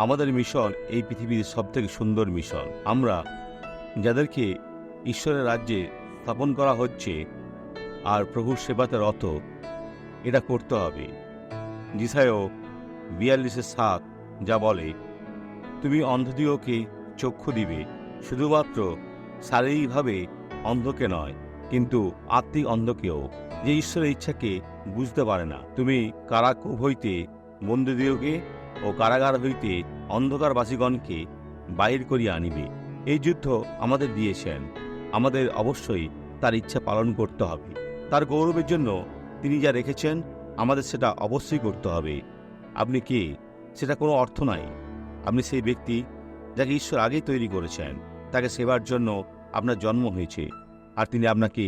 আমাদের মিশন এই পৃথিবীর সবথেকে সুন্দর মিশন। আমরা যাদেরকে ঈশ্বরের রাজ্যে স্থাপন করা হচ্ছে আর প্রভুর সেবাতে রত, এটা করতে হবে। যিশায় 42:7 যা বলে, তুমি অন্ধদিগকে চক্ষু দিবে, শুধুমাত্র শারীরিকভাবে অন্ধকে নয়, কিন্তু আত্মিক অন্ধকেও, যে ঈশ্বরের ইচ্ছাকে বুঝতে পারে না। তুমি কারাকূপ হইতে বন্দীদিগকে ও কারাগার হইতে অন্ধকারবাসীগণকে বাহির করিয়া আনিবে। এই যুদ্ধ আমাদের দিয়েছেন, আমাদের অবশ্যই তার ইচ্ছা পালন করতে হবে। তার গৌরবের জন্য তিনি যা রেখেছেন আমাদের সেটা অবশ্যই করতে হবে। আপনি কে সেটা কোনো অর্থ নাই। আপনি সেই ব্যক্তি যাকে ঈশ্বর আগেই তৈরি করেছেন। তাকে সেবার জন্য আপনার জন্ম হয়েছে, আর তিনি আপনাকে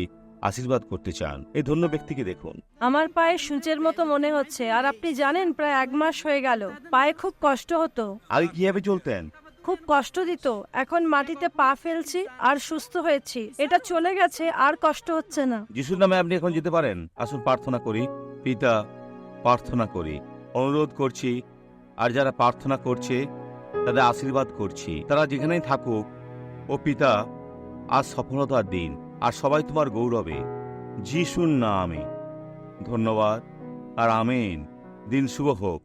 আশীর্বাদ করতে চান। এই ধন্য ব্যক্তিকে দেখুন। আমার পায়ে সূচের মতো মনে হচ্ছে, আর আপনি জানেন প্রায় 1 মাস হয়ে গেল। পায়ে খুব কষ্ট হতো, আগে কিভাবে চলতেন? খুব কষ্ট দিত। এখন মাটিতে পা ফেলছি আর সুস্থ হয়েছি। এটা চলে গেছে, আর কষ্ট হচ্ছে না। যিশুর নামে আপনি এখন যেতে পারেন। আসুন প্রার্থনা করি। পিতা, প্রার্থনা করি, অনুরোধ করছি, আর যারা প্রার্থনা করছে তাদের আশীর্বাদ করছি। তারা যেখানেই থাকুক, ও পিতা, আজ সফলতার দিন, আর সবাই তোমার গৌরবে। যিশুর নামে ধন্যবাদ, আর আমেন। দিন শুভ হোক।